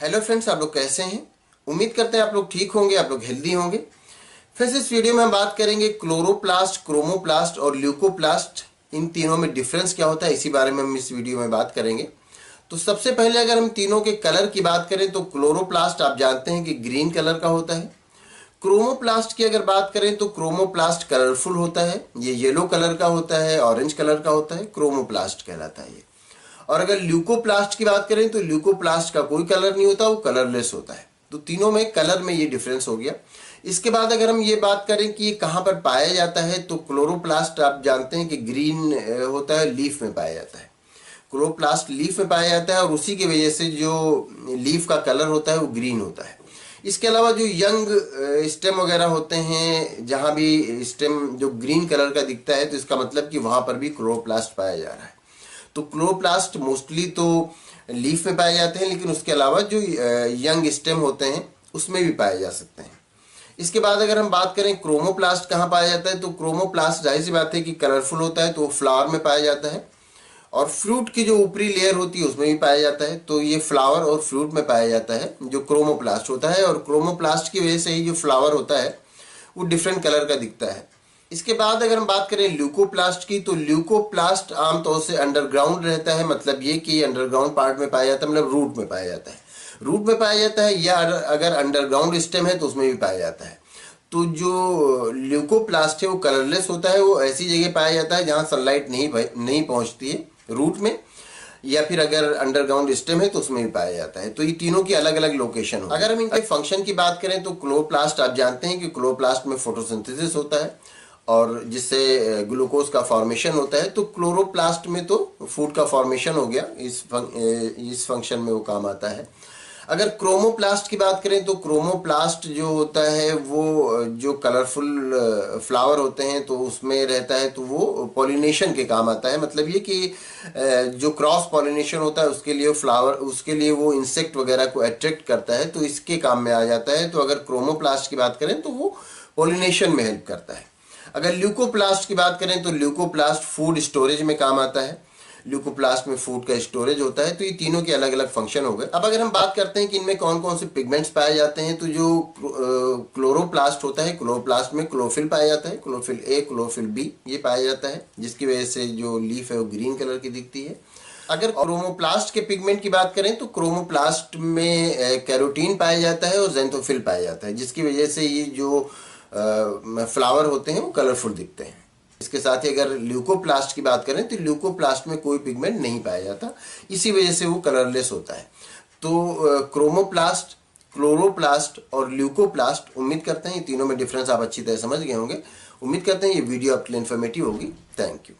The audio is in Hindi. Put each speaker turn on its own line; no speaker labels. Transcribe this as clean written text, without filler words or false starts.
हेलो फ्रेंड्स, आप लोग कैसे हैं। उम्मीद करते हैं आप लोग ठीक होंगे, आप लोग हेल्दी होंगे। फ्रेंड्स, इस वीडियो में हम बात करेंगे क्लोरोप्लास्ट, क्रोमोप्लास्ट और ल्यूकोप्लास्ट, इन तीनों में डिफरेंस क्या होता है, इसी बारे में हम इस वीडियो में बात करेंगे। तो सबसे पहले अगर हम तीनों के कलर की बात करें तो क्लोरोप्लास्ट आप जानते हैं कि ग्रीन कलर का होता है। क्रोमोप्लास्ट की अगर बात करें तो क्रोमोप्लास्ट कलरफुल होता है, ये येलो कलर का होता है, ऑरेंज कलर का होता है, क्रोमोप्लास्ट कहलाता है ये। और अगर ल्यूकोप्लास्ट की बात करें तो ल्यूकोप्लास्ट का कोई कलर नहीं होता, वो कलरलेस होता है। तो तीनों में कलर में ये डिफरेंस हो गया। इसके बाद अगर हम ये बात करें कि ये कहाँ पर पाया जाता है तो क्लोरोप्लास्ट आप जानते हैं कि ग्रीन होता है, लीफ में पाया जाता है। क्लोरोप्लास्ट लीफ में पाया जाता है और उसी की वजह से जो लीफ का कलर होता है वो ग्रीन होता है। इसके अलावा जो यंग स्टेम वगैरह होते हैं, जहाँ भी स्टेम जो ग्रीन कलर का दिखता है तो इसका मतलब कि वहाँ पर भी क्लोरोप्लास्ट पाया जा रहा है। तो क्लोरोप्लास्ट मोस्टली तो लीफ में पाए जाते हैं, लेकिन उसके अलावा जो यंग स्टेम होते हैं उसमें भी पाए जा सकते हैं। इसके बाद अगर हम बात करें क्रोमोप्लास्ट कहाँ पाया जाता है तो क्रोमोप्लास्ट जाहिर सी बात है कि कलरफुल होता है, तो वो फ्लावर में पाया जाता है और फ्रूट की जो ऊपरी लेयर होती है उसमें भी पाया जाता है। तो ये फ्लावर और फ्रूट में पाया जाता है जो क्रोमोप्लास्ट होता है, और क्रोमोप्लास्ट की वजह से ही जो फ्लावर होता है वो डिफरेंट कलर का दिखता है। इसके बाद अगर हम बात करें ल्यूकोप्लास्ट की तो ल्यूकोप्लास्ट आमतौर से अंडरग्राउंड रहता है, मतलब ये कि अंडरग्राउंड पार्ट में पाया जाता है, मतलब रूट में पाया जाता है। रूट में पाया जाता है, या अगर अंडरग्राउंड स्टेम है तो उसमें भी पाया जाता है। तो जो ल्यूकोप्लास्ट है वो कलरलेस होता है, वो ऐसी जगह पाया जाता है जहाँ सनलाइट नहीं पहुँचती है, रूट में, या फिर अगर अंडरग्राउंड स्टेम है तो उसमें भी पाया जाता है। तो ये तीनों की अलग अलग लोकेशन हो। अगर हम इनके फंक्शन की बात करें तो क्लोरोप्लास्ट आप जानते हैं कि क्लोरोप्लास्ट में फोटोसिंथेसिस होता है और जिससे ग्लूकोज का फॉर्मेशन होता है। तो क्लोरोप्लास्ट में तो फूड का फॉर्मेशन हो गया, इस फंक्शन में वो काम आता है। अगर क्रोमोप्लास्ट की बात करें तो क्रोमोप्लास्ट जो होता है वो जो कलरफुल फ्लावर होते हैं तो उसमें रहता है, तो वो पॉलिनेशन के काम आता है। मतलब ये कि जो क्रॉस पॉलिनेशन होता है उसके लिए फ्लावर, उसके लिए वो इंसेक्ट वगैरह को अट्रैक्ट करता है, तो इसके काम में आ जाता है। तो अगर क्रोमोप्लास्ट की बात करें तो वो पॉलिनेशन में हेल्प करता है। अगर ल्यूकोप्लास्ट की बात करें तो ल्यूकोप्लास्ट फूड स्टोरेज में काम आता है, ल्यूकोप्लास्ट में फूड का स्टोरेज होता है। तो ये तीनों के अलग अलग फंक्शन हो गए। अब अगर हम बात करते हैं कि इनमें कौन कौन से पिगमेंट्स पाए जाते हैं तो जो क्लोरोप्लास्ट होता है, क्लोरोप्लास्ट में क्लोरोफिल पाया जाता है, क्लोरोफिल ए, क्लोरोफिल बी, ये पाया जाता है, जिसकी वजह से जो लीफ है वो ग्रीन कलर की दिखती है। अगर क्रोमोप्लास्ट के पिगमेंट की बात करें तो क्रोमोप्लास्ट में कैरोटीन पाया जाता है और ज़ैंथोफिल पाया जाता है, जिसकी वजह से ये जो फ्लावर होते हैं वो कलरफुल दिखते हैं। इसके साथ ही अगर ल्यूकोप्लास्ट की बात करें तो ल्यूकोप्लास्ट में कोई पिगमेंट नहीं पाया जाता, इसी वजह से वो कलरलेस होता है। तो क्रोमोप्लास्ट, क्लोरोप्लास्ट और ल्यूकोप्लास्ट, उम्मीद करते हैं ये तीनों में डिफरेंस आप अच्छी तरह समझ गए होंगे। उम्मीद करते हैं ये वीडियो आपके लिए इन्फॉर्मेटिव होगी। Thank you.